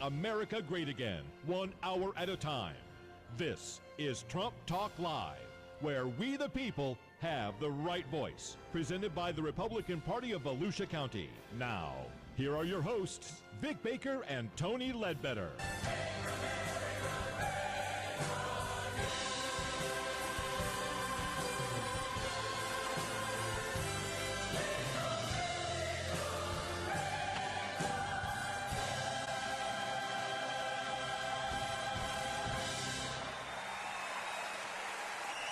America great again, 1 hour at a time. This is Trump Talk Live, where we the people have the right voice. Presented by the Republican Party of Volusia County. Now, here are your hosts, Vic Baker and Tony Ledbetter.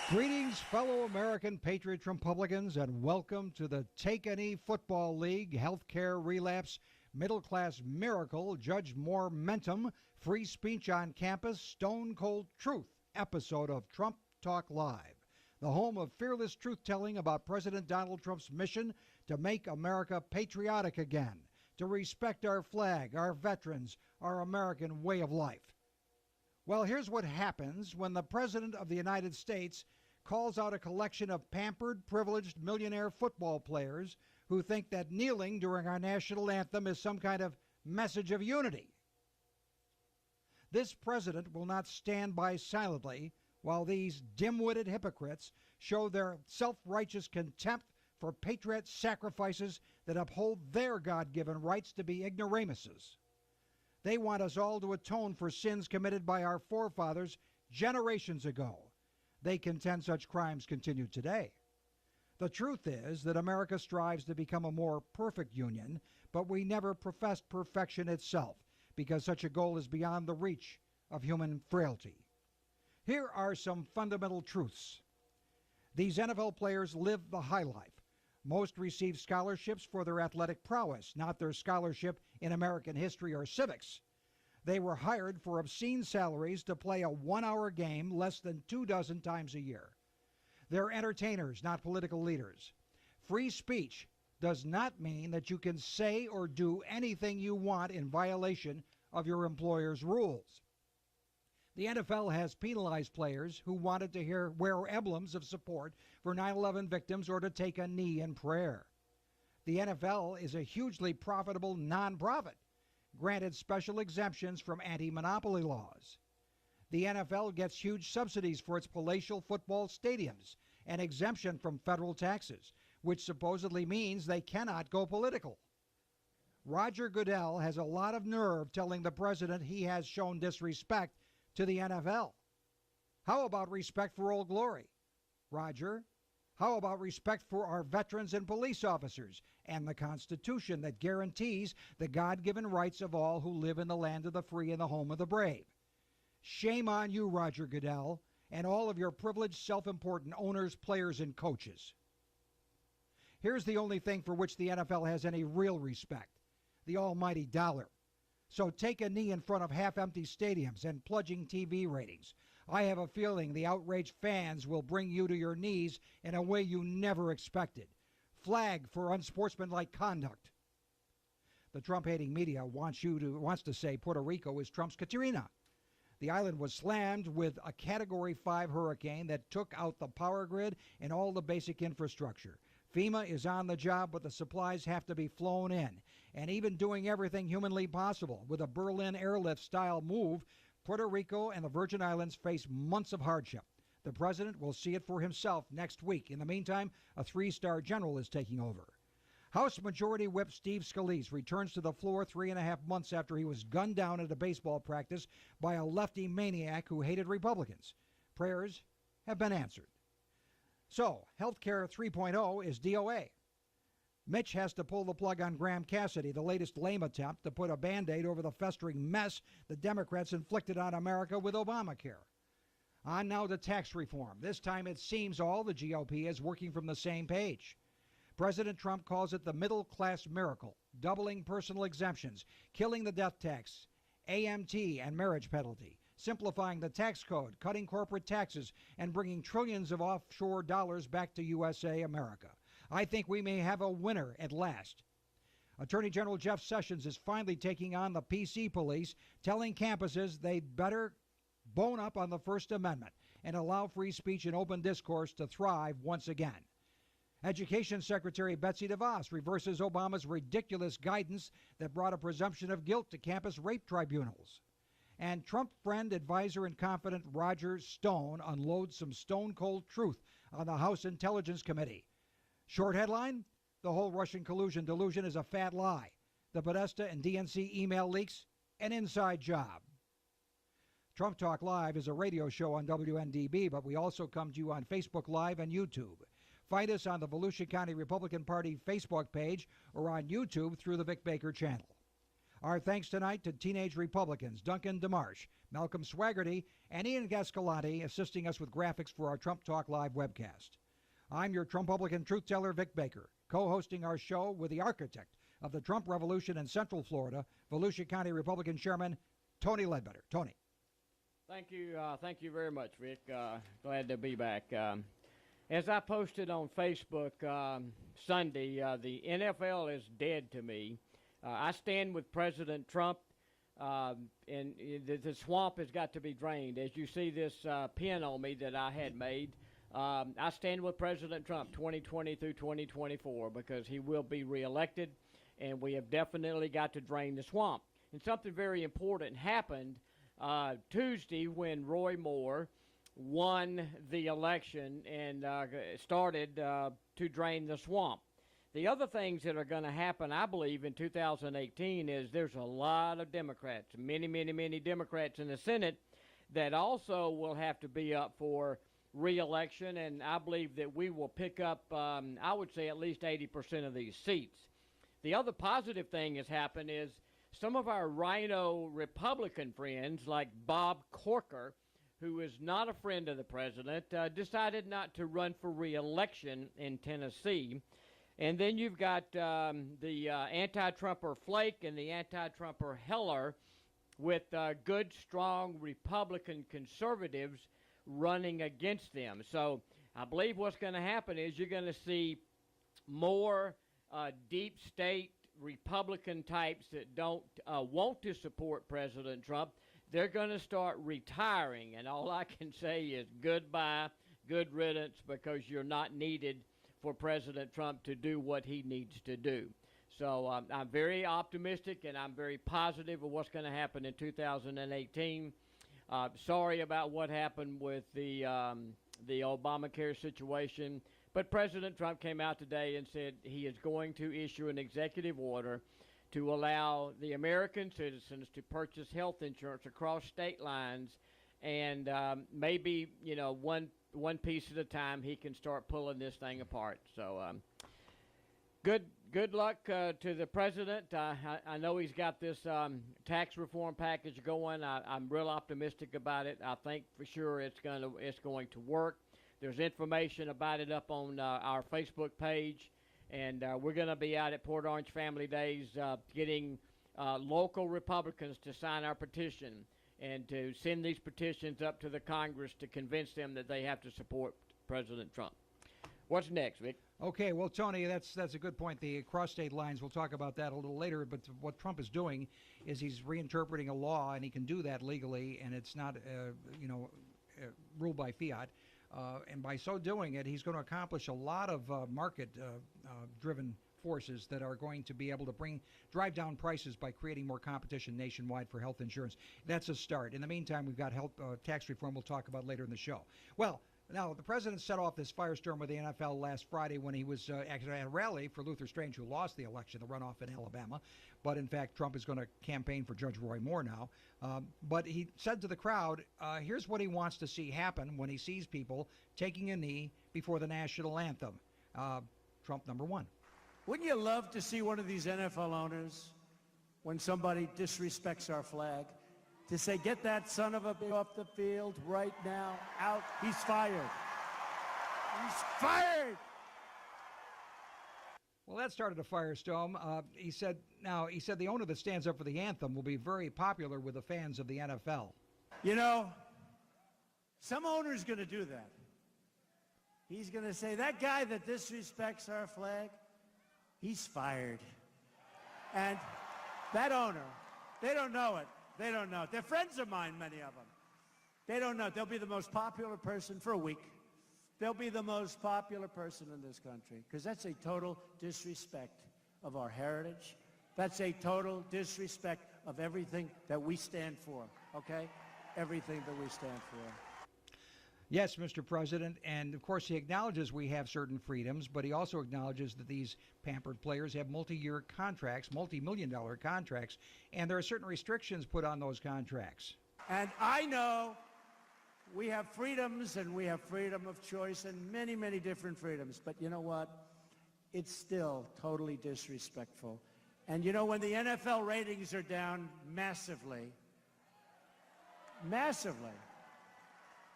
Greetings, fellow American Patriot Trumpublicans, and welcome to the Take-A-Knee Football League Healthcare Relapse Middle-Class Miracle Judge MOORE-MENTUM Free Speech on Campus Stone Cold Truth episode of Trump Talk Live, the home of fearless truth-telling about President Donald Trump's mission to make America patriotic again, to respect our flag, our veterans, our American way of life. Well, here's what happens when the President of the United States calls out a collection of pampered, privileged millionaire football players who think that kneeling during our national anthem is some kind of message of unity. This president will not stand by silently while these dim-witted hypocrites show their self-righteous contempt for patriot sacrifices that uphold their God-given rights to be ignoramuses. They want us all to atone for sins committed by our forefathers generations ago. They contend such crimes continue today. The truth is that America strives to become a more perfect union, but we never professed perfection itself because such a goal is beyond the reach of human frailty. Here are some fundamental truths. These NFL players live the high life. Most receive scholarships for their athletic prowess, not their scholarship in American history or civics. They were hired for obscene salaries to play a 1-hour game less than 24 times a year. They're entertainers, not political leaders. Free speech does not mean that you can say or do anything you want in violation of your employer's rules. The NFL has penalized players who wanted to wear emblems of support for 9/11 victims or to take a knee in prayer. The NFL is a hugely profitable nonprofit, granted special exemptions from anti-monopoly laws. The NFL gets huge subsidies for its palatial football stadiums and exemption from federal taxes, which supposedly means they cannot go political. Roger Goodell has a lot of nerve telling the president he has shown disrespect to the NFL. How about respect for Old Glory? Roger, how about respect for our veterans and police officers and the Constitution that guarantees the God-given rights of all who live in the land of the free and the home of the brave? Shame on you, Roger Goodell, and all of your privileged, self-important owners, players, and coaches. Here's the only thing for which the NFL has any real respect: the almighty dollar. So take a knee in front of half-empty stadiums and plunging TV ratings. I have a feeling the outraged fans will bring you to your knees in a way you never expected. Flag for unsportsmanlike conduct. The Trump-hating media wants to say Puerto Rico is Trump's Katrina. The island was slammed with a Category 5 hurricane that took out the power grid and all the basic infrastructure. FEMA is on the job, but the supplies have to be flown in. And even doing everything humanly possible with a Berlin airlift-style move, Puerto Rico and the Virgin Islands face months of hardship. The president will see it for himself next week. In the meantime, a 3-star general is taking over. House Majority Whip Steve Scalise returns to the floor 3.5 months after he was gunned down at a baseball practice by a lefty maniac who hated Republicans. Prayers have been answered. So, Healthcare 3.0 is DOA. Mitch has to pull the plug on Graham Cassidy, the latest lame attempt to put a Band-Aid over the festering mess the Democrats inflicted on America with Obamacare. On now to tax reform. This time it seems all the GOP is working from the same page. President Trump calls it the middle-class miracle, doubling personal exemptions, killing the death tax, AMT and marriage penalty, simplifying the tax code, cutting corporate taxes, and bringing trillions of offshore dollars back to USA, America. I think we may have a winner at last. Attorney General Jeff Sessions is finally taking on the PC police, telling campuses they'd better bone up on the First Amendment and allow free speech and open discourse to thrive once again. Education Secretary Betsy DeVos reverses Obama's ridiculous guidance that brought a presumption of guilt to campus rape tribunals. And Trump friend, advisor, and confidant Roger Stone unloads some stone-cold truth on the House Intelligence Committee. Short headline, the whole Russian collusion delusion is a fat lie. The Podesta and DNC email leaks, an inside job. Trump Talk Live is a radio show on WNDB, but we also come to you on Facebook Live and YouTube. Find us on the Volusia County Republican Party Facebook page or on YouTube through the Vic Baker channel. Our thanks tonight to Teenage Republicans Duncan DeMarche, Malcolm Swaggerty, and Ian Gascalante assisting us with graphics for our Trump Talk Live webcast. I'm your Trumpublican truth teller, Vic Baker, co-hosting our show with the architect of the Trump Revolution in Central Florida, Volusia County Republican Chairman Tony Ledbetter. Tony. Thank you very much, Vic. Glad to be back. As I posted on Facebook Sunday, the NFL is dead to me. I stand with President Trump, and the swamp has got to be drained. As you see this pin on me that I had made, I stand with President Trump 2020 through 2024 because he will be reelected, and we have definitely got to drain the swamp. And something very important happened Tuesday when Roy Moore won the election and started to drain the swamp. The other things that are going to happen, I believe, in 2018 is there's a lot of Democrats, many Democrats in the Senate that also will have to be up for re-election, and I believe that we will pick up, I would say, at least 80% of these seats. The other positive thing that's happened is some of our rhino Republican friends, like Bob Corker, who is not a friend of the president, decided not to run for re-election in Tennessee. And then you've got the anti-Trumper Flake and the anti-Trumper Heller with good, strong Republican conservatives running against them. So I believe what's going to happen is you're going to see more deep state Republican types that don't want to support President Trump. They're going to start retiring, and all I can say is goodbye, good riddance, because you're not needed for President Trump to do what he needs to do. So I'm very optimistic, and I'm very positive of what's going to happen in 2018. Sorry about what happened with the Obamacare situation, but President Trump came out today and said he is going to issue an executive order to allow the American citizens to purchase health insurance across state lines, and maybe, you know, one piece at a time, he can start pulling this thing apart. So good luck to the president. I know he's got this tax reform package going. I'm real optimistic about it. I think for sure it's going to work. There's information about it up on our Facebook page, and we're going to be out at Port Orange Family Days getting local Republicans to sign our petition and to send these petitions up to the Congress to convince them that they have to support President Trump. What's next, Vic? Okay, well, Tony, that's a good point. The cross-state lines, we'll talk about that a little later, but what Trump is doing is he's reinterpreting a law, and he can do that legally, and it's not, ruled by fiat. And by so doing it, he's going to accomplish a lot of market-driven forces that are going to be able to drive down prices by creating more competition nationwide for health insurance. That's a start. In the meantime, we've got health tax reform we'll talk about later in the show. Well, now, the president set off this firestorm with the NFL last Friday when he was actually at a rally for Luther Strange, who lost the election, the runoff in Alabama. But, in fact, Trump is going to campaign for Judge Roy Moore now. But he said to the crowd, here's what he wants to see happen when he sees people taking a knee before the national anthem. Trump number one. Wouldn't you love to see one of these NFL owners, when somebody disrespects our flag, to say, get that son of a bitch off the field right now, out, he's fired. He's fired! Well, that started a firestorm. He said the owner that stands up for the anthem will be very popular with the fans of the NFL. You know, some owner's going to do that. He's going to say, that guy that disrespects our flag, he's fired. And that owner, they don't know it. They don't know it. They're friends of mine, many of them. They don't know it. They'll be the most popular person for a week. they'll be the most popular person in this country, because that's a total disrespect of our heritage. That's a total disrespect of everything that we stand for, okay? Everything that we stand for. Yes, Mr. President, and of course he acknowledges we have certain freedoms, but he also acknowledges that these pampered players have multi-year contracts, multi-million-dollar contracts, and there are certain restrictions put on those contracts. And I know we have freedoms, and we have freedom of choice, and many, many different freedoms, but you know what? It's still totally disrespectful. And you know, when the NFL ratings are down massively,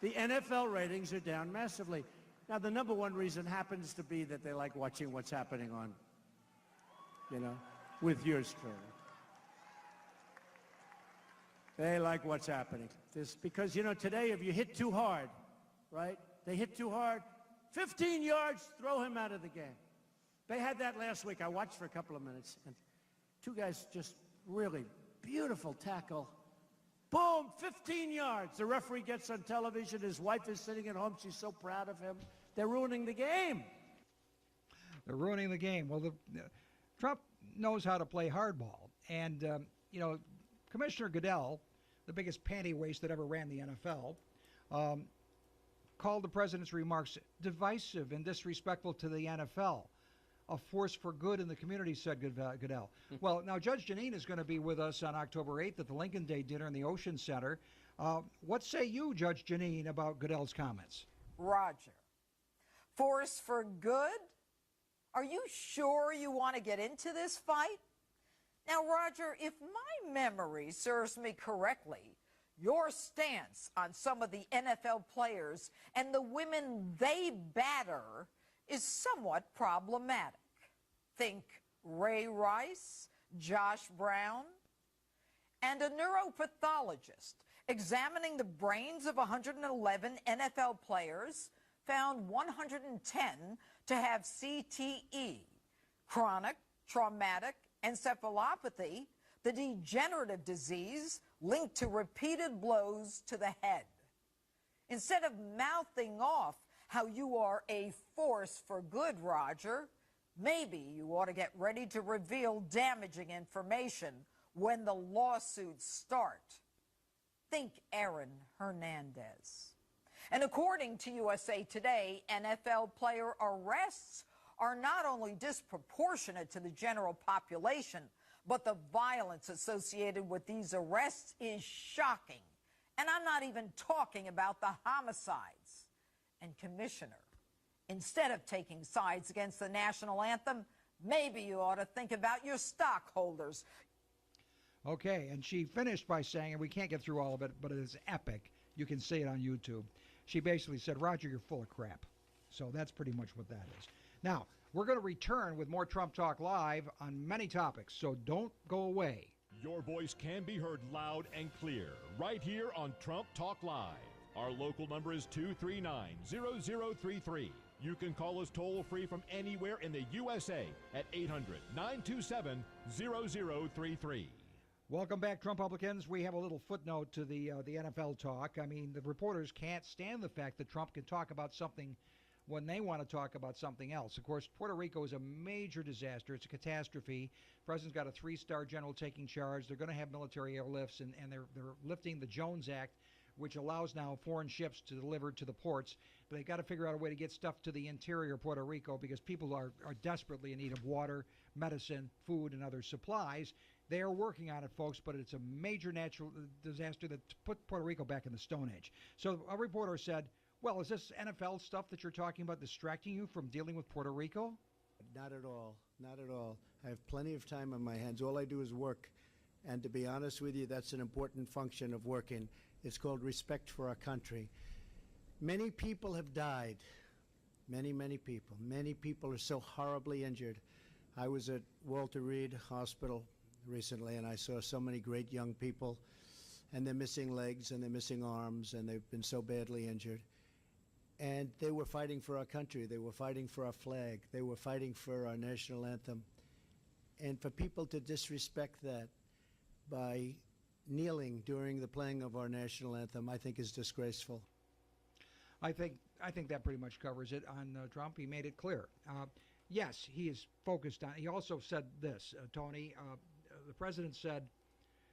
the NFL ratings are down massively. Now, the number one reason happens to be that they like watching what's happening on, you know, with yours truly. They like what's happening. Because, you know, today if you hit too hard, right? They hit too hard, 15 yards, throw him out of the game. They had that last week. I watched for a couple of minutes, and two guys just really beautiful tackle. Boom, 15 yards. The referee gets on television. His wife is sitting at home. She's so proud of him. They're ruining the game. They're ruining the game. Well, Trump knows how to play hardball. And, you know, Commissioner Goodell, the biggest panty waist that ever ran the NFL, called the president's remarks divisive and disrespectful to the NFL. A force for good in the community, said Goodell. Well, now Judge Jeanine is going to be with us on October 8th at the Lincoln Day dinner in the Ocean Center. What say you, Judge Jeanine, about Goodell's comments? Roger, force for good? Are you sure you want to get into this fight? Now, Roger, if my memory serves me correctly, your stance on some of the NFL players and the women they batter is somewhat problematic. Think Ray Rice, Josh Brown, and a neuropathologist examining the brains of 111 NFL players found 110 to have CTE, chronic traumatic encephalopathy, the degenerative disease linked to repeated blows to the head. Instead of mouthing off how you are a force for good, Roger, maybe you ought to get ready to reveal damaging information when the lawsuits start. Think Aaron Hernandez. And according to USA Today, NFL player arrests are not only disproportionate to the general population, but the violence associated with these arrests is shocking. And I'm not even talking about the homicides. And Commissioner, instead of taking sides against the national anthem, maybe you ought to think about your stockholders. Okay, and she finished by saying, and we can't get through all of it, but it is epic. You can see it on YouTube. She basically said, Roger, you're full of crap. So that's pretty much what that is. Now, we're going to return with more Trump Talk Live on many topics, so don't go away. Your voice can be heard loud and clear right here on Trump Talk Live. Our local number is 239-0033. You can call us toll-free from anywhere in the USA at 800-927-0033. Welcome back, Trumpublicans. We have a little footnote to the NFL talk. I mean, the reporters can't stand the fact that Trump can talk about something when they want to talk about something else. Of course, Puerto Rico is a major disaster. It's a catastrophe. The president's got a 3-star general taking charge. They're going to have military airlifts, and they're lifting the Jones Act, which allows now foreign ships to deliver to the ports. But they've got to figure out a way to get stuff to the interior of Puerto Rico because people are desperately in need of water, medicine, food, and other supplies. They are working on it, folks, but it's a major natural disaster that put Puerto Rico back in the Stone Age. So a reporter said, well, is this NFL stuff that you're talking about distracting you from dealing with Puerto Rico? Not at all. Not at all. I have plenty of time on my hands. All I do is work. And to be honest with you, that's an important function of working. It's called respect for our country. Many people have died. Many, many people. Many people are so horribly injured. I was at Walter Reed Hospital recently, and I saw so many great young people, and they're missing legs, and they're missing arms, and they've been so badly injured. And they were fighting for our country. They were fighting for our flag. They were fighting for our national anthem. And for people to disrespect that by kneeling during the playing of our national anthem, I think is disgraceful. I think I think that pretty much covers it on Trump. He made it clear. Yes, he is focused on. He also said this, Tony. The president said,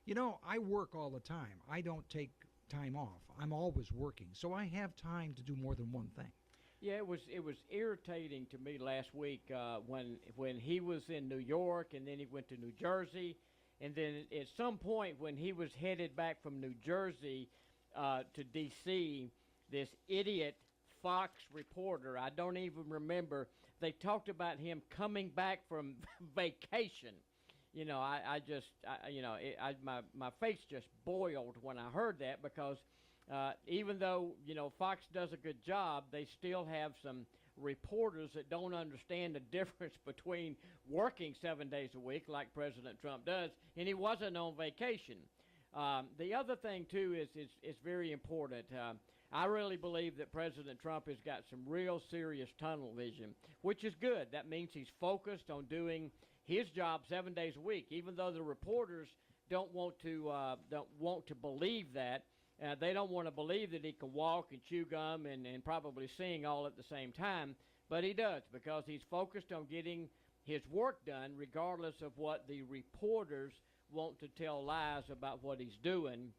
"You know, I work all the time. I don't take time off. I'm always working, so I have time to do more than one thing." Yeah, it was irritating to me last week when he was in New York and then he went to New Jersey, and then at some point when he was headed back from New Jersey to D.C., this idiot Fox reporter, I don't even remember, they talked about him coming back from vacation. You know, my face just boiled when I heard that, because even though, you know, Fox does a good job, they still have some reporters that don't understand the difference between working 7 days a week like President Trump does, and he wasn't on vacation. The other thing, too, is very important. I really believe that President Trump has got some real serious tunnel vision, which is good. That means he's focused on doing his job 7 days a week, even though the reporters don't want to believe that. They don't want to believe that he can walk and chew gum and probably sing all at the same time, but he does, because he's focused on getting his work done regardless of what the reporters want to tell lies about what he's doing.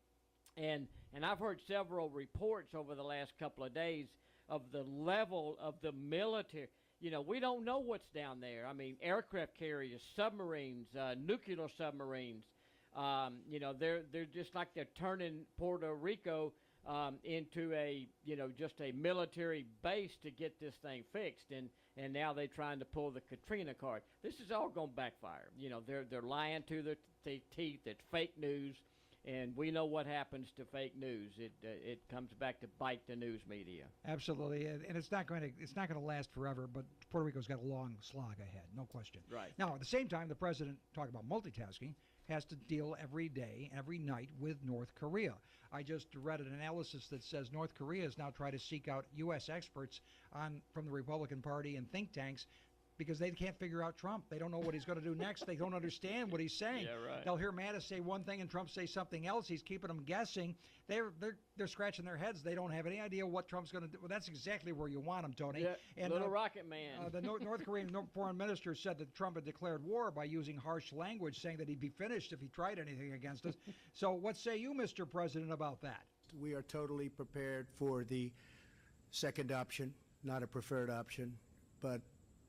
And I've heard several reports over the last couple of days of the level of the military. You know, we don't know what's down there. I mean, aircraft carriers, submarines, nuclear submarines. You know, they're just like they're turning Puerto Rico into a, you know, just a military base to get this thing fixed. And now they're trying to pull the Katrina card. This is all going to backfire. You know, they're lying to their teeth. It's fake news. And we know what happens to fake news. It comes back to bite the news media. Absolutely, and it's not going to last forever. But Puerto Rico's got a long slog ahead, no question. Right. Now, at the same time, the president, talking about multitasking, has to deal every day, every night with North Korea. I just read an analysis that says North Korea is now trying to seek out U.S. experts from the Republican Party and think tanks, because they can't figure out Trump. They don't know what he's going to do next. They don't understand what he's saying. Yeah, right. They'll hear Mattis say one thing and Trump say something else. He's keeping them guessing. They're scratching their heads. They don't have any idea what Trump's going to do. Well, that's exactly where you want them, Tony. Yeah, and, little rocket man. The North Korean foreign minister said that Trump had declared war by using harsh language, saying that he'd be finished if he tried anything against us. So what say you, Mr. President, about that? We are totally prepared for the second option, not a preferred option, but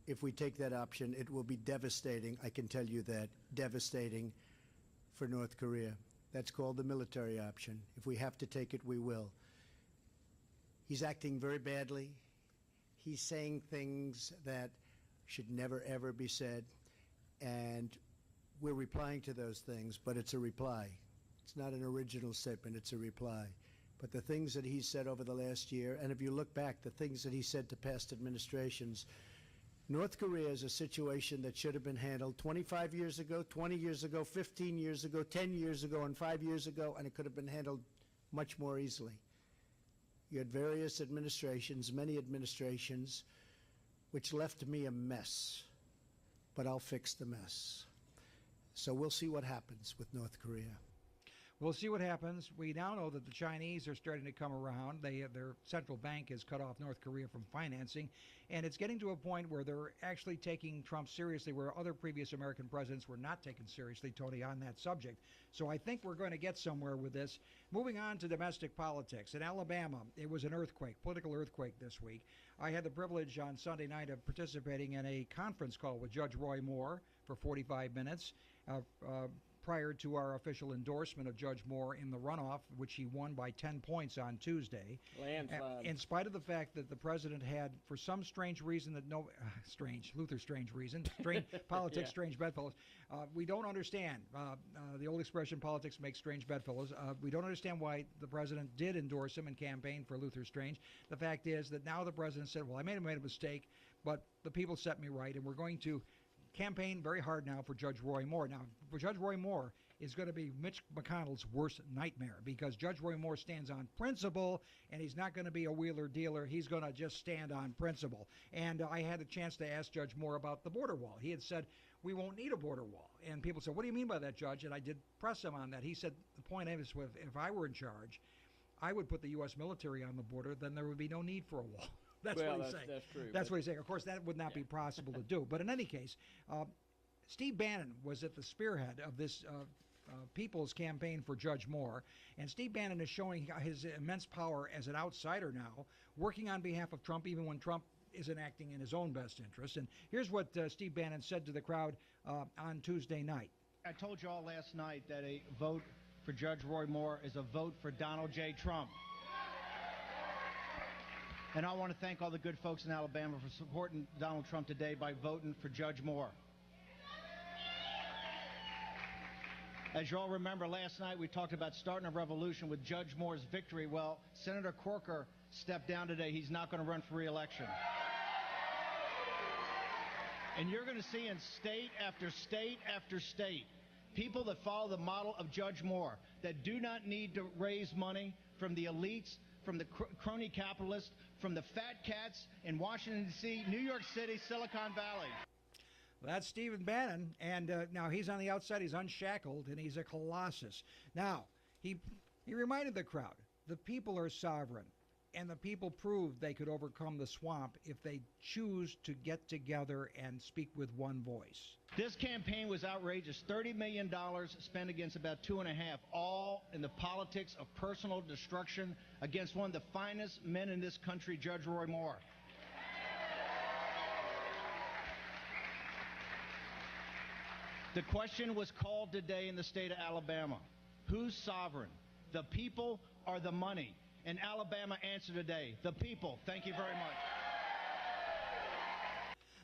if we take that option, it will be devastating. I can tell you that, devastating for North Korea. That's called the military option. If we have to take it, we will. He's acting very badly. He's saying things that should never, ever be said. And we're replying to those things, but it's a reply. It's not an original statement, it's a reply. But the things that he said over the last year, and if you look back, the things that he said to past administrations, North Korea is a situation that should have been handled 25 years ago, 20 years ago, 15 years ago, 10 years ago, and 5 years ago, and it could have been handled much more easily. You had various administrations, many administrations, which left me a mess, but I'll fix the mess. So we'll see what happens with North Korea. We'll see what happens. We now know that the Chinese are starting to come around. Their central bank has cut off North Korea from financing, and it's getting to a point where they're actually taking Trump seriously, where other previous American presidents were not taken seriously, Tony, on that subject. So I think we're going to get somewhere with this. Moving on to domestic politics. In Alabama, it was an earthquake, political earthquake this week. I had the privilege on Sunday night of participating in a conference call with Judge Roy Moore for 45 minutes. Prior to our official endorsement of Judge Moore in the runoff, which he won by 10 points on Tuesday. Landslide. In spite of the fact that the president had, for some strange reason that Luther strange reason, politics, Yeah. strange bedfellows. We don't understand. The old expression, politics makes strange bedfellows. We don't understand why the president did endorse him and campaign for Luther Strange. The fact is that now the president said, well, I made a mistake, but the people set me right, and we're going to campaign very hard now for Judge Roy Moore. Now, for Judge Roy Moore is going to be Mitch McConnell's worst nightmare, because Judge Roy Moore stands on principle, and he's not going to be a wheeler dealer. He's going to just stand on principle. And I had a chance to ask Judge Moore about the border wall. He had said, we won't need a border wall. And people said, what do you mean by that, Judge? And I did press him on that. He said, the point is, if I were in charge, I would put the U.S. military on the border, then there would be no need for a wall. That's well, what he's saying. That's true. That's what he's saying. Of course, that would not be possible to do. But in any case, Steve Bannon was at the spearhead of this People's Campaign for Judge Moore, and Steve Bannon is showing his immense power as an outsider now, working on behalf of Trump, even when Trump isn't acting in his own best interest. And here's what Steve Bannon said to the crowd on Tuesday night. I told you all last night that a vote for Judge Roy Moore is a vote for Donald J. Trump. And I want to thank all the good folks in Alabama for supporting Donald Trump today by voting for Judge Moore. As you all remember, last night we talked about starting a revolution with Judge Moore's victory. Well, Senator Corker stepped down today. He's not going to run for re-election. And you're going to see in state after state after state people that follow the model of Judge Moore, that do not need to raise money from the elites, from the crony capitalists, from the fat cats in Washington, D.C., New York City, Silicon Valley. That's Stephen Bannon, and now he's on the outside. He's unshackled, and he's a colossus. Now, he reminded the crowd, the people are sovereign, and the people proved they could overcome the swamp if they choose to get together and speak with one voice. This campaign was outrageous. $30 million spent against about 2.5, all in the politics of personal destruction against one of the finest men in this country, Judge Roy Moore. The question was called today in the state of Alabama. Who's sovereign, the people or the money? And Alabama answered today, the people. Thank you very much.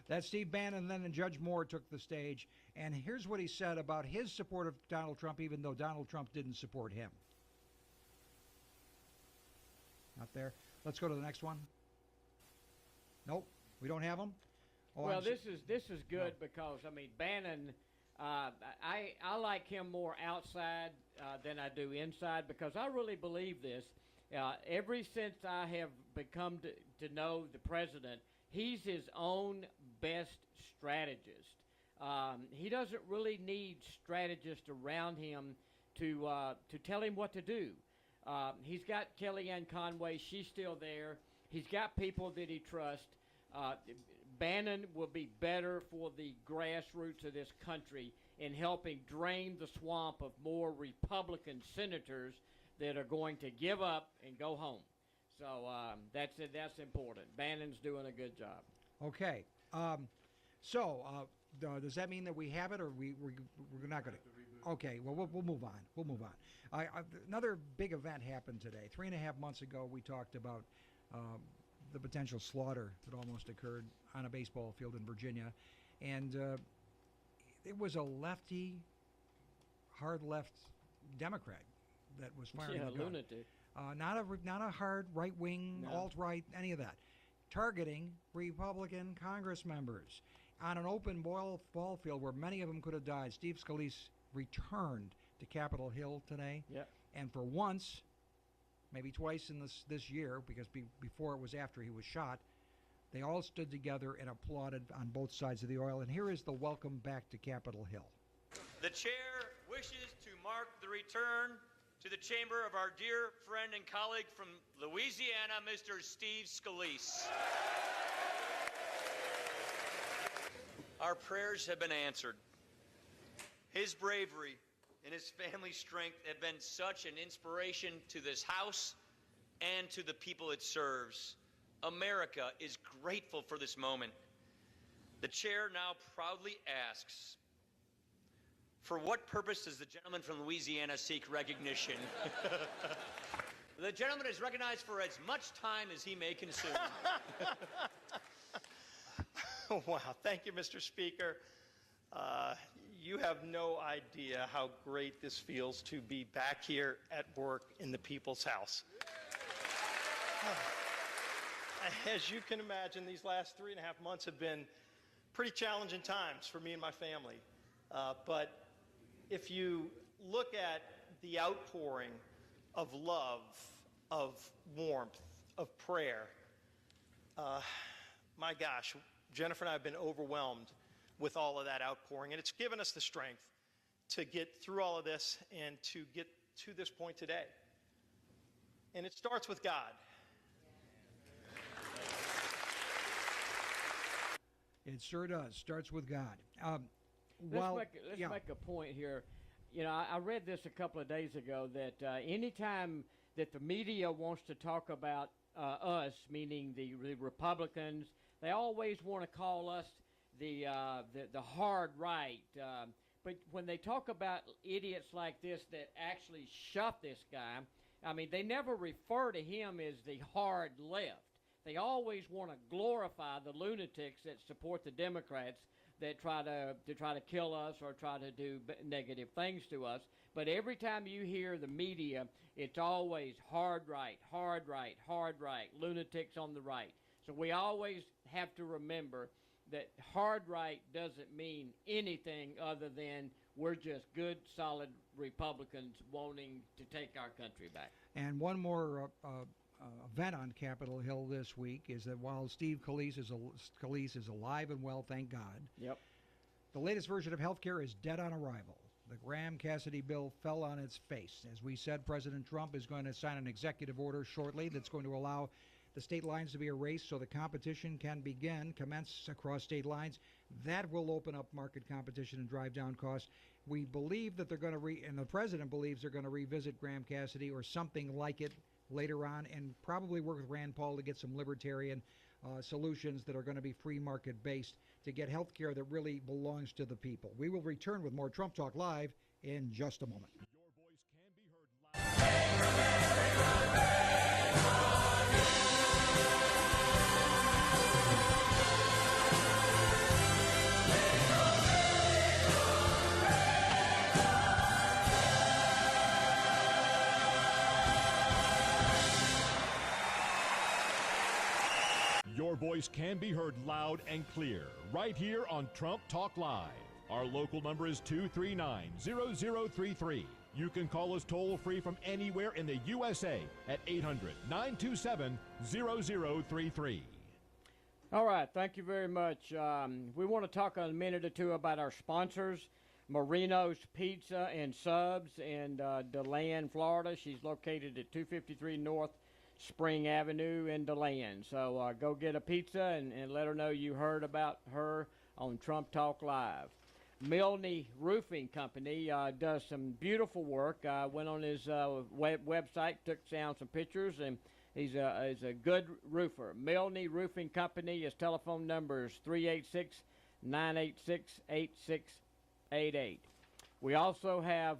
That's Steve Bannon, and then Judge Moore took the stage. And here's what he said about his support of Donald Trump, even though Donald Trump didn't support him. Not there. Let's go to the next one. Nope, we don't have them. Oh, well, this is good because, I mean, Bannon, I like him more outside than I do inside, because I really believe this. Ever since I have become to know the president, he's his own best strategist. He doesn't really need strategists around him to tell him what to do. He's got Kellyanne Conway. She's still there. He's got people that he trusts. Bannon will be better for the grassroots of this country in helping drain the swamp of more Republican senators that are going to give up and go home. So that's it. That's important. Bannon's doing a good job. Okay. Does that mean that we have it, or we're not going to? Okay. Well, we'll move on. We'll move on. Another big event happened today. 3.5 months ago, we talked about the potential slaughter that almost occurred on a baseball field in Virginia, and it was a lefty, hard left Democrat that was firing the gun. Lunatic. Not a hard right-wing, alt-right, any of that. Targeting Republican Congress members on an open ball field where many of them could have died. Steve Scalise returned to Capitol Hill today, and for once, maybe twice in this year, because before it was after he was shot, they all stood together and applauded on both sides of the aisle. And here is the welcome back to Capitol Hill. The chair wishes to mark the return to the chamber of our dear friend and colleague from Louisiana, Mr. Steve Scalise. Our prayers have been answered. His bravery and his family's strength have been such an inspiration to this House and to the people it serves. America is grateful for this moment. The chair now proudly asks, for what purpose does the gentleman from Louisiana seek recognition? The gentleman is recognized for as much time as he may consume. Wow. Thank you, Mr. Speaker. You have no idea how great this feels to be back here at work in the People's House. As you can imagine, these last 3.5 months have been pretty challenging times for me and my family. But if you look at the outpouring of love, of warmth, of prayer, my gosh, Jennifer and I have been overwhelmed with all of that outpouring, and it's given us the strength to get through all of this and to get to this point today. And it starts with God. It sure does. Starts with God. Let's make a point here. You know, I read this a couple of days ago that anytime that the media wants to talk about us, meaning the Republicans, they always want to call us the hard right. But when they talk about idiots like this that actually shot this guy, I mean, they never refer to him as the hard left. They always want to glorify the lunatics that support the Democrats that try to kill us or try to do negative things to us. But every time you hear the media, it's always hard right, hard right, hard right, lunatics on the right. So we always have to remember that hard right doesn't mean anything other than we're just good, solid Republicans wanting to take our country back. And one more event on Capitol Hill this week is that while Steve Scalise is alive and well, thank God. Yep. The latest version of health care is dead on arrival. The Graham-Cassidy bill fell on its face. As we said, President Trump is going to sign an executive order shortly that's going to allow the state lines to be erased so the competition can commence across state lines. That will open up market competition and drive down costs. We believe that they're going to and the president believes they're going to revisit Graham-Cassidy or something like it later on, and probably work with Rand Paul to get some libertarian solutions that are going to be free market based to get health care that really belongs to the people. We will return with more Trump Talk Live in just a moment. Your voice can be heard loud. Your voice can be heard loud and clear right here on Trump Talk Live. Our local number is 239-0033. You can call us toll-free from anywhere in the USA at 800-927-0033. All right, thank you very much. We want to talk a minute or two about our sponsors, Marino's Pizza and Subs in DeLand, Florida. She's located at 253 North Spring Avenue in DeLand. So go get a pizza and let her know you heard about her on Trump Talk Live. Milne Roofing Company does some beautiful work. I went on his website, took down some pictures, and he's a good roofer. Milne Roofing Company, his telephone number is 386-986-8688. We also have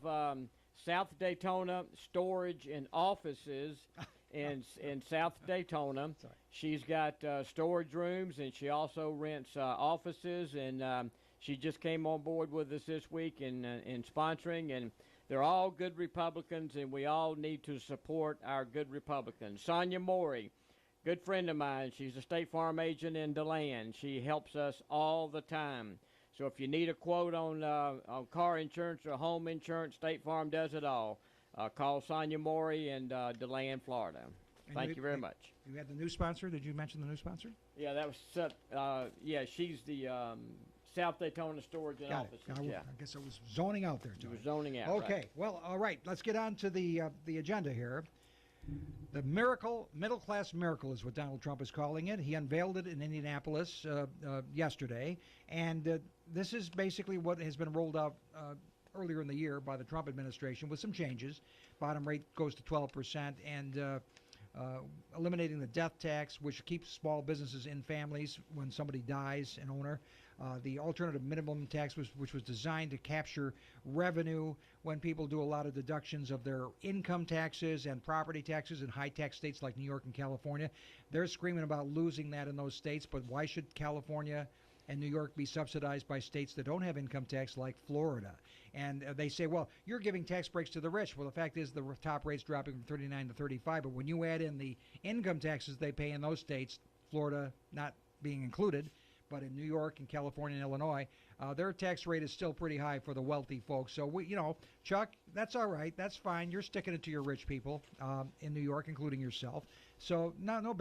South Daytona Storage and Offices in South Daytona. Sorry. She's got storage rooms, and she also rents offices, and she just came on board with us this week in sponsoring, and they're all good Republicans, and we all need to support our good Republicans. Sonia Morey, good friend of mine. She's a State Farm agent in DeLand. She helps us all the time. So if you need a quote on car insurance or home insurance, State Farm does it all. Call Sonia Morey in DeLand, Florida. Thank you very much. You had the new sponsor? Did you mention the new sponsor? Yeah, that was she's the South Daytona Storage and Offices. I guess I was zoning out there, Tony. You were zoning out. Okay, right. well, all right. Let's get on to the agenda here. The middle-class miracle is what Donald Trump is calling it. He unveiled it in Indianapolis yesterday, and this is basically what has been rolled out earlier in the year by the Trump administration with some changes. Bottom rate goes to 12%, and eliminating the death tax, which keeps small businesses in families when somebody dies, an owner. The alternative minimum tax, which was designed to capture revenue when people do a lot of deductions of their income taxes and property taxes in high-tax states like New York and California. They're screaming about losing that in those states, but why should California and New York be subsidized by states that don't have income tax like Florida? And they say, well, you're giving tax breaks to the rich. Well, the fact is the top rate's dropping from 39 to 35, but when you add in the income taxes they pay in those states, Florida not being included, but in New York and California and Illinois, their tax rate is still pretty high for the wealthy folks. So, Chuck, that's all right. That's fine. You're sticking it to your rich people in New York, including yourself. So no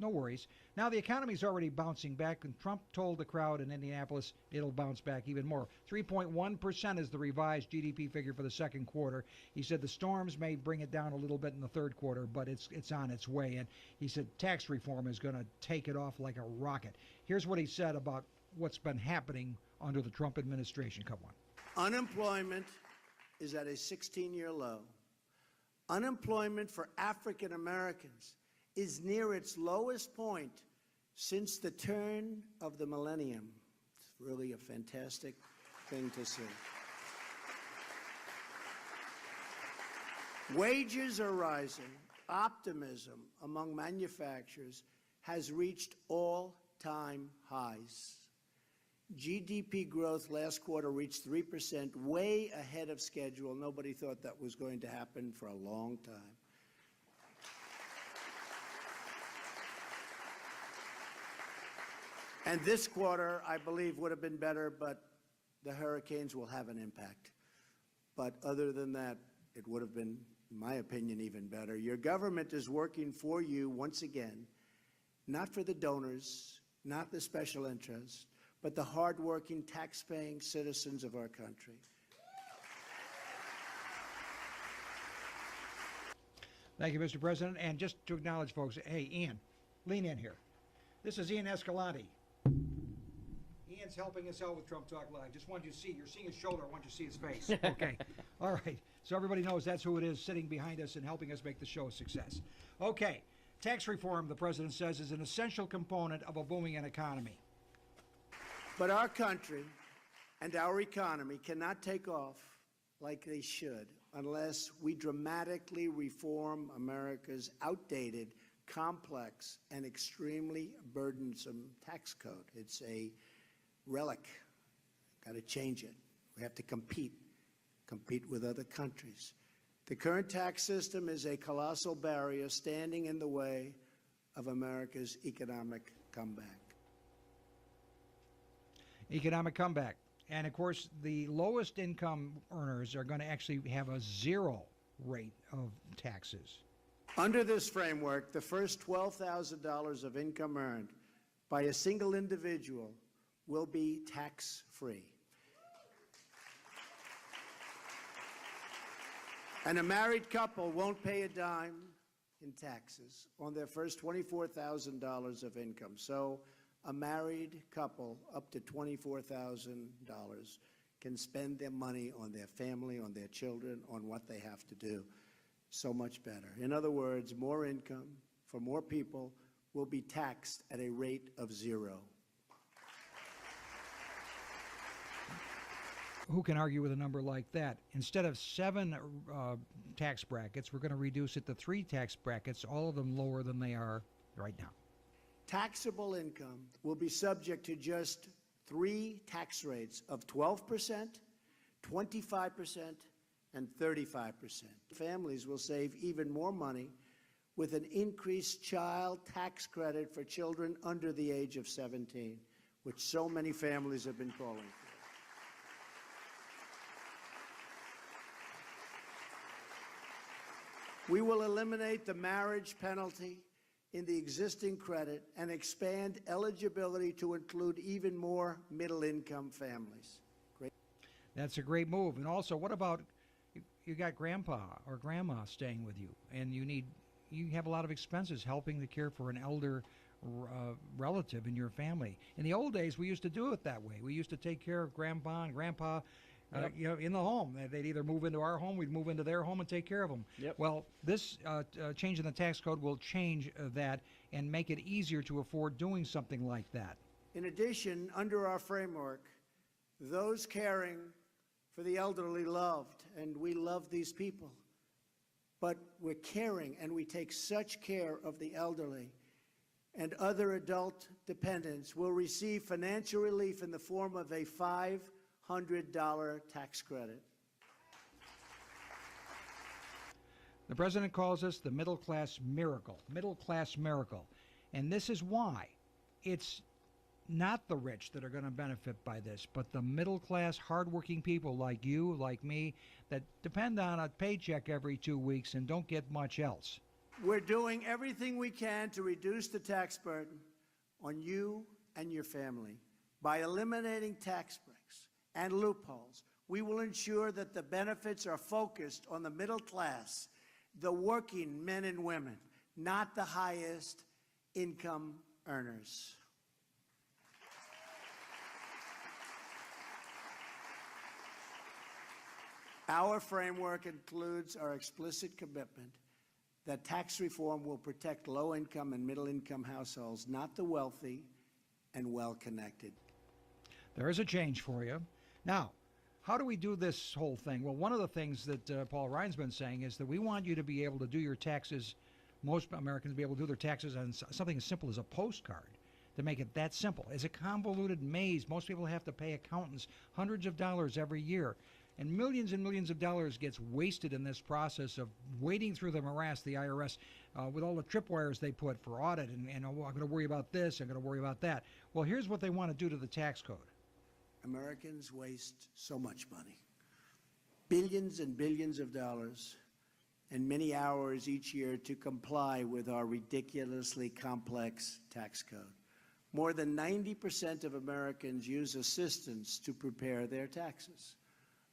worries. Now the economy's already bouncing back, and Trump told the crowd in Indianapolis it'll bounce back even more. 3.1% is the revised GDP figure for the second quarter. He said the storms may bring it down a little bit in the third quarter, but it's on its way. And he said tax reform is going to take it off like a rocket. Here's what he said about what's been happening under the Trump administration. Come on. Unemployment is at a 16-year low. Unemployment for African Americans is near its lowest point since the turn of the millennium. It's really a fantastic thing to see. Wages are rising. Optimism among manufacturers has reached all-time highs. GDP growth last quarter reached 3%, way ahead of schedule. Nobody thought that was going to happen for a long time. And this quarter, I believe, would have been better, but the hurricanes will have an impact. But other than that, it would have been, in my opinion, even better. Your government is working for you once again, not for the donors, not the special interests, but the hardworking, tax-paying citizens of our country. Thank you, Mr. President. And just to acknowledge, folks, hey, Ian, lean in here. This is Ian Escalante. Ian's helping us out with Trump Talk Live. Just wanted you to see. You're seeing his shoulder. I want you to see his face. Okay. All right. So everybody knows that's who it is sitting behind us and helping us make the show a success. Okay. Tax reform, the president says, is an essential component of a booming economy. But our country and our economy cannot take off like they should unless we dramatically reform America's outdated, complex, and extremely burdensome tax code. It's a relic. Got to change it. We have to compete with other countries. The current tax system is a colossal barrier standing in the way of America's economic comeback. Economic comeback. And, of course, the lowest income earners are going to actually have a zero rate of taxes. Under this framework, the first $12,000 of income earned by a single individual will be tax-free. And a married couple won't pay a dime in taxes on their first $24,000 of income. So a married couple up to $24,000 can spend their money on their family, on their children, on what they have to do. So much better. In other words, more income for more people will be taxed at a rate of 0. Who can argue with a number like that? Instead of 7 tax brackets, we're going to reduce it to 3 tax brackets, all of them lower than they are right now. Taxable income will be subject to just 3 tax rates of 12%, 25%, and 35%. Families will save even more money with an increased child tax credit for children under the age of 17, which so many families have been calling for. We will eliminate the marriage penalty in the existing credit and expand eligibility to include even more middle-income families. Great. That's a great move. And also, what about you got grandpa or grandma staying with you, and you have a lot of expenses helping to care for an elder relative in your family. In the old days, we used to do it that way. We used to take care of grandpa and grandpa in the home. They'd either move into our home, we'd move into their home and take care of them. Yep. Well, this change in the tax code will change that and make it easier to afford doing something like that. In addition, under our framework, those caring for the elderly loved, and we love these people, but we're caring and we take such care of the elderly and other adult dependents will receive financial relief in the form of a $500 tax credit. The president calls this the middle class miracle. Middle class miracle. And this is why. It's not the rich that are going to benefit by this, but the middle class, hardworking people like you, like me, that depend on a paycheck every 2 weeks and don't get much else. We're doing everything we can to reduce the tax burden on you and your family. By eliminating tax breaks and loopholes, we will ensure that the benefits are focused on the middle class, the working men and women, not the highest income earners. Our framework includes our explicit commitment that tax reform will protect low-income and middle-income households, not the wealthy and well-connected. There is a change for you. Now, how do we do this whole thing? Well, one of the things that Paul Ryan's been saying is that we want you to be able to do your taxes, most Americans be able to do their taxes on something as simple as a postcard, to make it that simple. It's a convoluted maze. Most people have to pay accountants hundreds of dollars every year. And millions of dollars gets wasted in this process of wading through the morass, the IRS, with all the tripwires they put for audit. And oh, I'm going to worry about this, I'm going to worry about that. Well, here's what they want to do to the tax code. Americans waste so much money, billions and billions of dollars, and many hours each year to comply with our ridiculously complex tax code. More than 90% of Americans use assistance to prepare their taxes.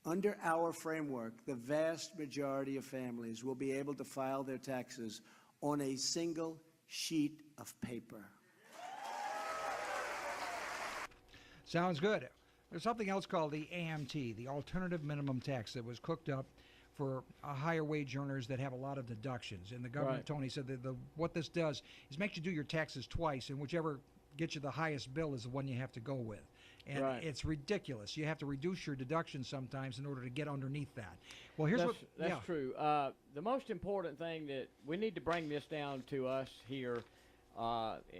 Under our framework, the vast majority of families will be able to file their taxes on a single sheet of paper. Sounds good. There's something else called the AMT, the Alternative Minimum Tax, that was cooked up for higher wage earners that have a lot of deductions. And the government, Right. Tony, said that what this does is makes you do your taxes twice, and whichever gets you the highest bill is the one you have to go with. And Right. it's ridiculous. You have to reduce your deductions sometimes in order to get underneath that. Well, here's That's true. The most important thing that we need to bring this down to us here,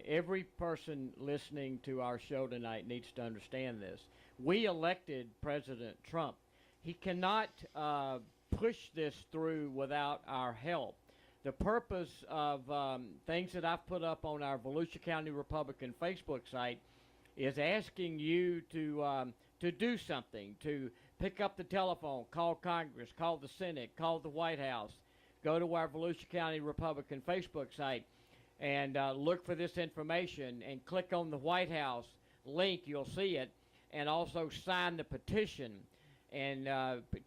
every person listening to our show tonight needs to understand this. We elected President Trump. He cannot push this through without our help. The purpose of things that I've put up on our Volusia County Republican Facebook site is asking you to do something, to pick up the telephone, call Congress, call the Senate, call the White House, go to our Volusia County Republican Facebook site and look for this information and click on the White House link. You'll see it, and also sign the petition and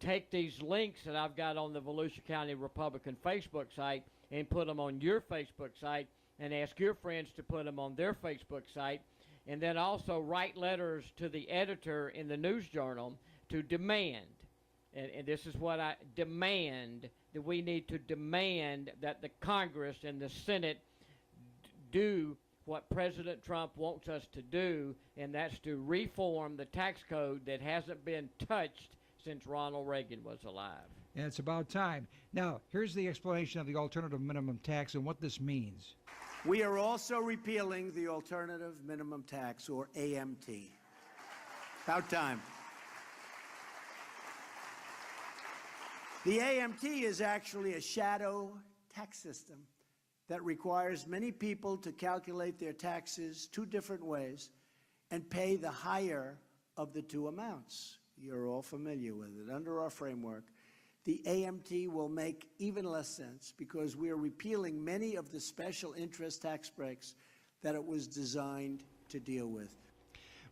take these links that I've got on the Volusia County Republican Facebook site and put them on your Facebook site and ask your friends to put them on their Facebook site, and then also write letters to the editor in the News Journal to demand, and this is what I demand, that we need to demand that the Congress and the Senate do what President Trump wants us to do, and that's to reform the tax code that hasn't been touched since Ronald Reagan was alive. And it's about time. Now, here's the explanation of the alternative minimum tax and what this means. We are also repealing the Alternative Minimum Tax, or AMT. About time. The AMT is actually a shadow tax system that requires many people to calculate their taxes two different ways and pay the higher of the two amounts. You're all familiar with it. Under our framework, the AMT will make even less sense because we are repealing many of the special interest tax breaks that it was designed to deal with.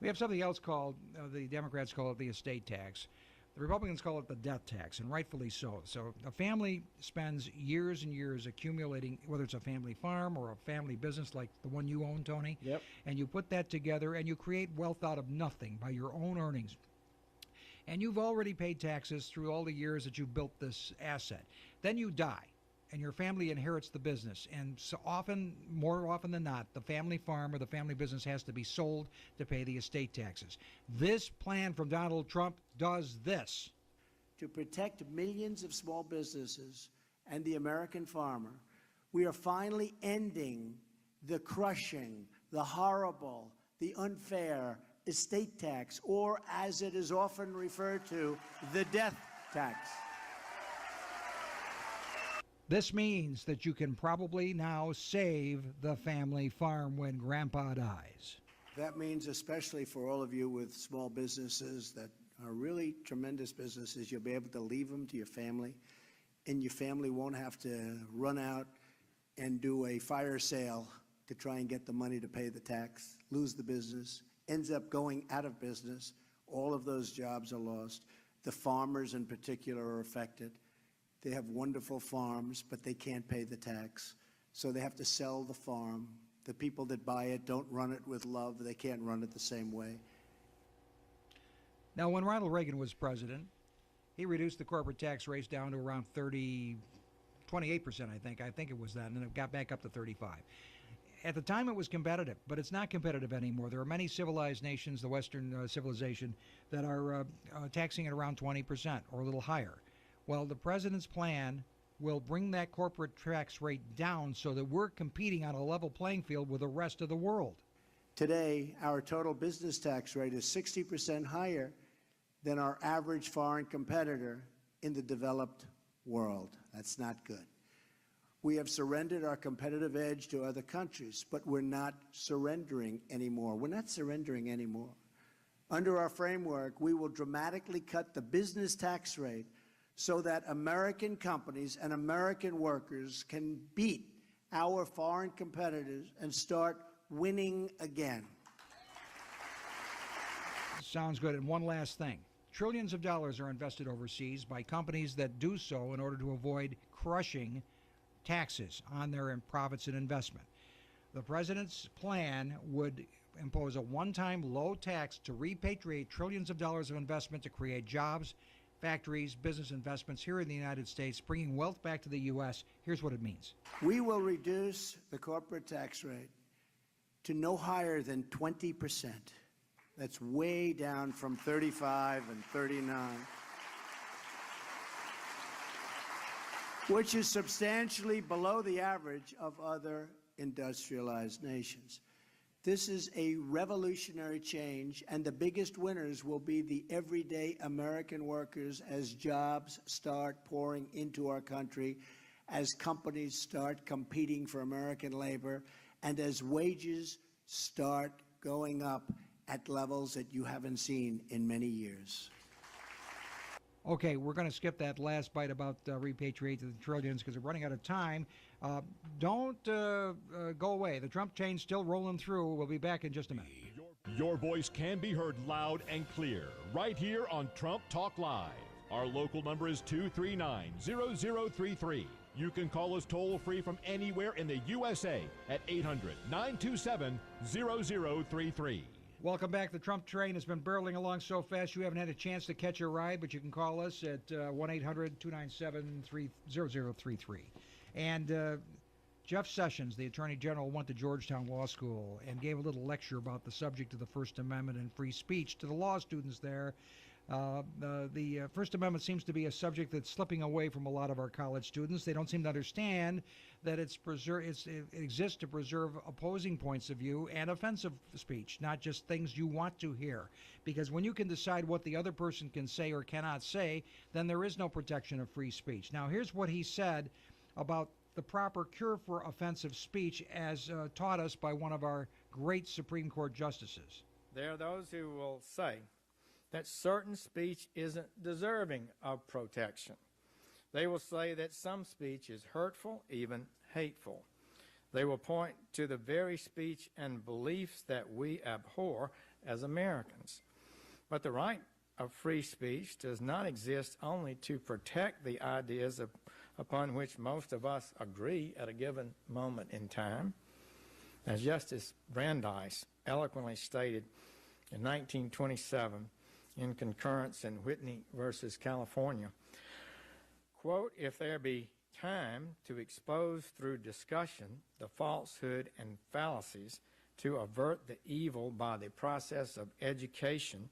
We have something else called, the Democrats call it the estate tax. The Republicans call it the death tax, and rightfully so. So a family spends years and years accumulating, whether it's a family farm or a family business like the one you own, Tony. Yep. And you put that together and you create wealth out of nothing by your own earnings. And you've already paid taxes through all the years that you've built this asset. Then you die, and your family inherits the business. And so often, more often than not, the family farm or the family business has to be sold to pay the estate taxes. This plan from Donald Trump does this. To protect millions of small businesses and the American farmer, we are finally ending the crushing, the horrible, the unfair estate tax, or as it is often referred to, the death tax. This means that you can probably now save the family farm when Grandpa dies. That means, especially for all of you with small businesses that are really tremendous businesses, you'll be able to leave them to your family, and your family won't have to run out and do a fire sale to try and get the money to pay the tax, lose the business, ends up going out of business. All of those jobs are lost. The farmers in particular are affected. They have wonderful farms, but they can't pay the tax, so they have to sell the farm. The people that buy it don't run it with love. They can't run it the same way. Now, when Ronald Reagan was president, He reduced the corporate tax rates down to around 28%, I think. I think it was that, and then it got back up to 35. At the time, it was competitive, but it's not competitive anymore. There are many civilized nations, the Western civilization, that are taxing it around 20% or a little higher. Well, the president's plan will bring that corporate tax rate down so that we're competing on a level playing field with the rest of the world. Today, our total business tax rate is 60% higher than our average foreign competitor in the developed world. That's not good. We have surrendered our competitive edge to other countries, but we're not surrendering anymore. We're not surrendering anymore. Under our framework, we will dramatically cut the business tax rate so that American companies and American workers can beat our foreign competitors and start winning again. Sounds good. And one last thing. Trillions of dollars are invested overseas by companies that do so in order to avoid crushing taxes on their profits and investment. The president's plan would impose a one-time low tax to repatriate trillions of dollars of investment to create jobs, factories, business investments here in the United States, bringing wealth back to the U.S. Here's what it means. We will reduce the corporate tax rate to no higher than 20%. That's way down from 35 and 39. Which is substantially below the average of other industrialized nations. This is a revolutionary change, and the biggest winners will be the everyday American workers as jobs start pouring into our country, as companies start competing for American labor, and as wages start going up at levels that you haven't seen in many years. Okay, we're going to skip that last bite about repatriate the trillions because we're running out of time. Don't go away. The Trump chain's still rolling through. We'll be back in just a minute. Your voice can be heard loud and clear right here on Trump Talk Live. Our local number is 239-0033. You can call us toll-free from anywhere in the USA at 800-927-0033. Welcome back. The Trump train has been barreling along so fast you haven't had a chance to catch a ride, but you can call us at 1-800-297-0033. And Jeff Sessions, the Attorney General, went to Georgetown Law School and gave a little lecture about the subject of the First Amendment and free speech to the law students there. The First Amendment seems to be a subject that's slipping away from a lot of our college students. They don't seem to understand that it exists to preserve opposing points of view and offensive speech, not just things you want to hear. Because when you can decide what the other person can say or cannot say, then there is no protection of free speech. Now, here's what he said about the proper cure for offensive speech as taught us by one of our great Supreme Court justices. There are those who will say that certain speech isn't deserving of protection. They will say that some speech is hurtful, even hateful. They will point to the very speech and beliefs that we abhor as Americans. But the right of free speech does not exist only to protect the ideas upon which most of us agree at a given moment in time. As Justice Brandeis eloquently stated in 1927, in concurrence in Whitney versus California, quote, "If there be time to expose through discussion the falsehood and fallacies, to avert the evil by the process of education,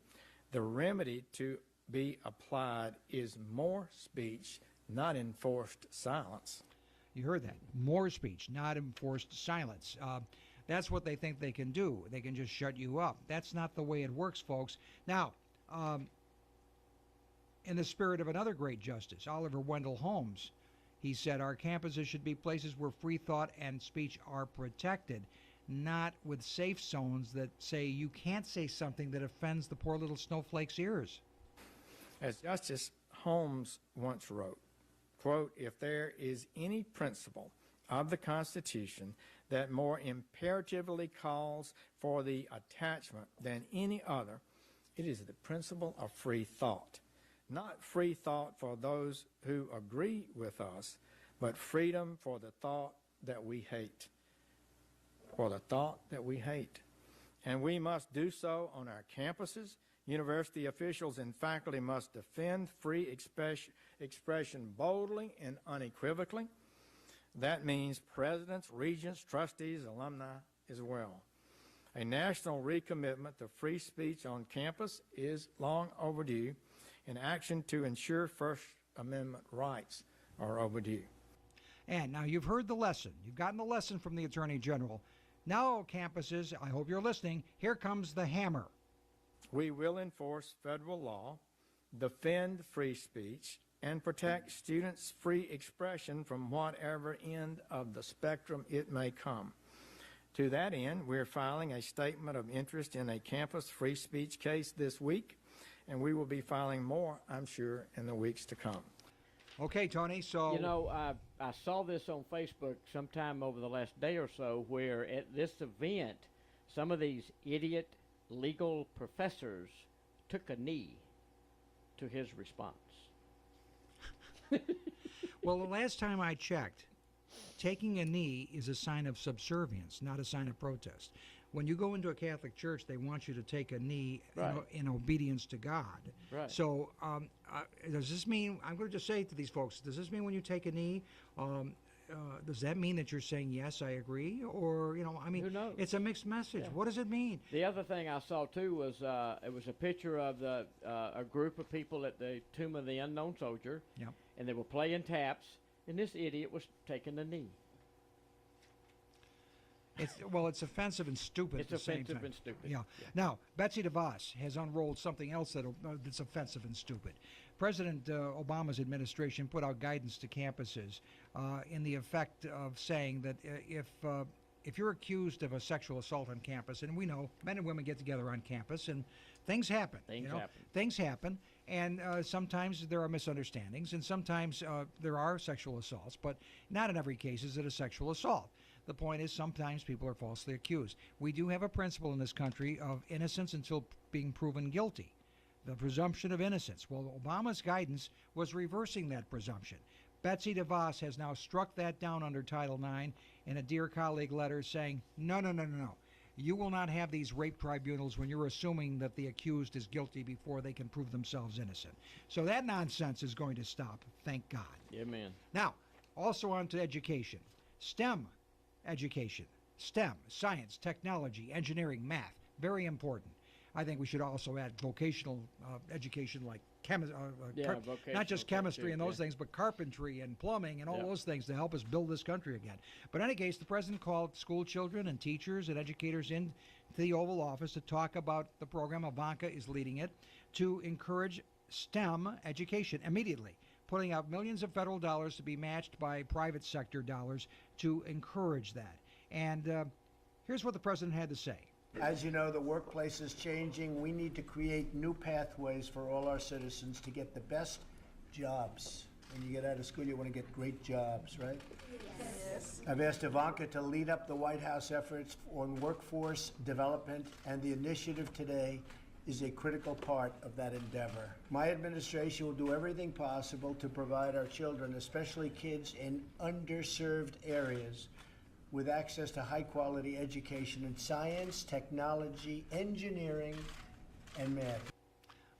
the remedy to be applied is more speech, not enforced silence." You heard that. More speech, not enforced silence. That's what they think they can do. They can just shut you up. That's not the way it works, folks. Now, in the spirit of another great justice, Oliver Wendell Holmes, he said our campuses should be places where free thought and speech are protected, not with safe zones that say you can't say something that offends the poor little snowflake's ears. As Justice Holmes once wrote, quote, "If there is any principle of the Constitution that more imperatively calls for the attachment than any other, it is the principle of free thought. Not free thought for those who agree with us, but freedom for the thought that we hate. For the thought that we hate. And we must do so on our campuses, University officials and faculty must defend free expression boldly and unequivocally. That means presidents, regents, trustees, alumni as well. A national recommitment to free speech on campus is long overdue, and action to ensure First Amendment rights are overdue. And now you've heard the lesson. You've gotten the lesson from the Attorney General. Now, campuses, I hope you're listening, here comes the hammer. We will enforce federal law, defend free speech, and protect students' free expression from whatever end of the spectrum it may come. To that end, we're filing a statement of interest in a campus free speech case this week, and we will be filing more, I'm sure, in the weeks to come. Okay, Tony, so... You know, I saw this on Facebook sometime over the last day or so, where at this event, some of these idiot legal professors took a knee to his response. Well, the last time I checked, taking a knee is a sign of subservience, not a sign of protest. When you go into a Catholic church, they want you to take a knee in obedience to God. Right. So does this mean, I'm going to just say to these folks, does this mean when you take a knee, does that mean that you're saying, yes, I agree? Or, you know, I mean, who knows? It's a mixed message. Yeah. What does it mean? The other thing I saw, too, was it was a picture of a group of people at the Tomb of the Unknown Soldier, Yep. and they were playing taps, and this idiot was taking a knee. It's offensive and stupid at the same time. It's offensive and stupid. Yeah. Now, Betsy DeVos has unrolled something else that's offensive and stupid. President Obama's administration put out guidance to campuses in the effect of saying that if you're accused of a sexual assault on campus, and we know men and women get together on campus and things happen. Things happen, and sometimes there are misunderstandings, and sometimes there are sexual assaults, but not in every case is it a sexual assault. The point is sometimes people are falsely accused. We do have a principle in this country of innocence until being proven guilty, the presumption of innocence. Well, Obama's guidance was reversing that presumption. Betsy DeVos has now struck that down under Title IX in a Dear Colleague letter saying, no. You will not have these rape tribunals when you're assuming that the accused is guilty before they can prove themselves innocent. So that nonsense is going to stop, thank God. Amen. Now, also on to education. STEM education. STEM, science, technology, engineering, math, very important. I think we should also add vocational education like not just chemistry and those things, but carpentry and plumbing and all those things to help us build this country again. But in any case, the president called school children and teachers and educators into the Oval Office to talk about the program. Ivanka is leading it to encourage STEM education immediately, putting out millions of federal dollars to be matched by private sector dollars to encourage that. And here's what the president had to say. As you know, the workplace is changing. We need to create new pathways for all our citizens to get the best jobs. When you get out of school, you want to get great jobs, right? Yes. I've asked Ivanka to lead up the White House efforts on workforce development, and the initiative today is a critical part of that endeavor. My administration will do everything possible to provide our children, especially kids in underserved areas, with access to high-quality education in science, technology, engineering, and math.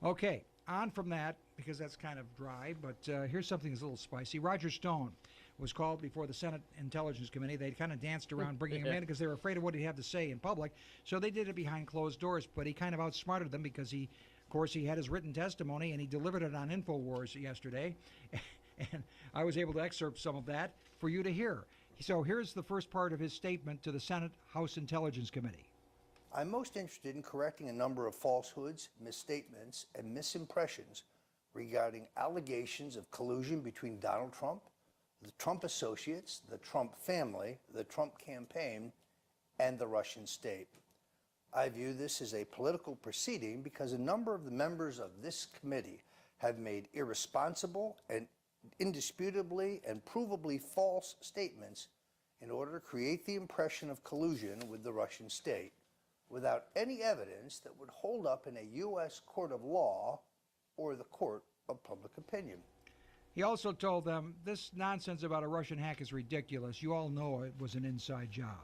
Okay, on from that, because that's kind of dry, but here's something that's a little spicy. Roger Stone was called before the Senate Intelligence Committee. They kind of danced around bringing him in because they were afraid of what he'd have to say in public, so they did it behind closed doors, but he kind of outsmarted them because he had his written testimony, and he delivered it on InfoWars yesterday, and I was able to excerpt some of that for you to hear. So here's the first part of his statement to the Senate House Intelligence Committee. I'm most interested in correcting a number of falsehoods, misstatements, and misimpressions regarding allegations of collusion between Donald Trump, the Trump associates, the Trump family, the Trump campaign, and the Russian state. I view this as a political proceeding because a number of the members of this committee have made irresponsible and indisputably and provably false statements in order to create the impression of collusion with the Russian state without any evidence that would hold up in a U.S. court of law or the court of public opinion. He also told them, this nonsense about a Russian hack is ridiculous. You all know it was an inside job.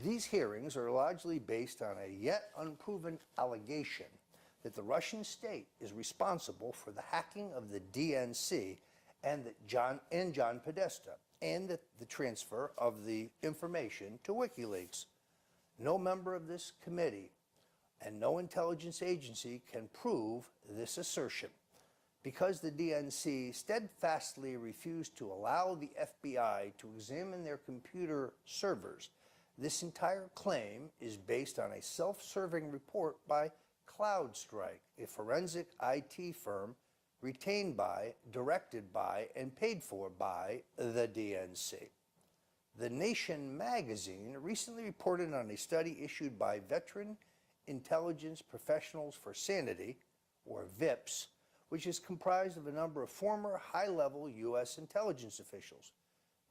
These hearings are largely based on a yet unproven allegation that the Russian state is responsible for the hacking of the DNC and John Podesta, and the transfer of the information to WikiLeaks. No member of this committee and no intelligence agency can prove this assertion. Because the DNC steadfastly refused to allow the FBI to examine their computer servers, this entire claim is based on a self-serving report by CrowdStrike, a forensic IT firm retained by, directed by, and paid for by the DNC. The Nation magazine recently reported on a study issued by Veteran Intelligence Professionals for Sanity, or VIPS, which is comprised of a number of former high-level U.S. intelligence officials.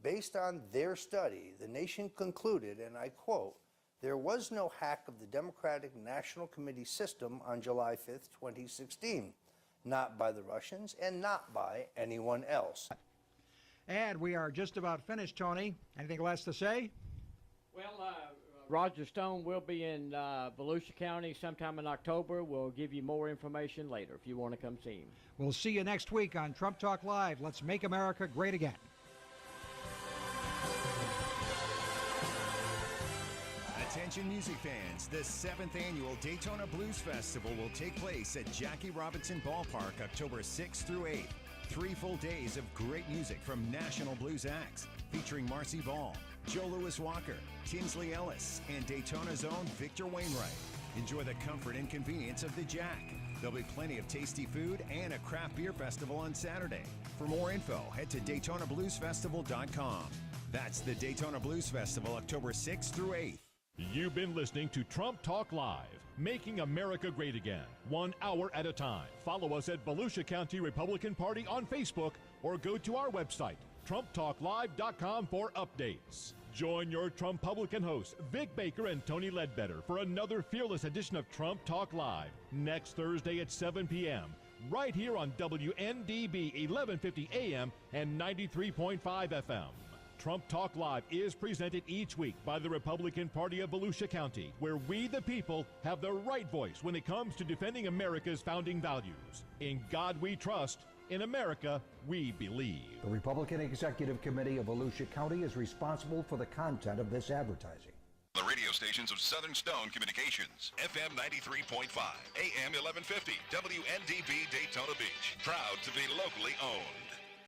Based on their study, the Nation concluded, and I quote, "There was no hack of the Democratic National Committee system on July 5th, 2016, not by the Russians and not by anyone else." And we are just about finished, Tony. Anything less to say? Well, Roger Stone will be in Volusia County sometime in October. We'll give you more information later if you want to come see him. We'll see you next week on Trump Talk Live. Let's make America great again. Attention music fans, the 7th annual Daytona Blues Festival will take place at Jackie Robinson Ballpark October 6th through 8th. 3 full days of great music from national blues acts featuring Marcy Ball, Joe Louis Walker, Tinsley Ellis, and Daytona's own Victor Wainwright. Enjoy the comfort and convenience of the Jack. There'll be plenty of tasty food and a craft beer festival on Saturday. For more info, head to DaytonaBluesFestival.com. That's the Daytona Blues Festival October 6th through 8th. You've been listening to Trump Talk Live, making America great again, 1 hour at a time. Follow us at Volusia County Republican Party on Facebook or go to our website, TrumpTalkLive.com, for updates. Join your Trumpublican hosts, Vic Baker and Tony Ledbetter, for another fearless edition of Trump Talk Live next Thursday at 7 p.m. right here on WNDB 1150 AM and 93.5 FM. Trump Talk Live is presented each week by the Republican Party of Volusia County, where we the people have the right voice when it comes to defending America's founding values. In God we trust, in America we believe. The Republican Executive Committee of Volusia County is responsible for the content of this advertising. The radio stations of Southern Stone Communications, FM 93.5, AM 1150, WNDB Daytona Beach, proud to be locally owned.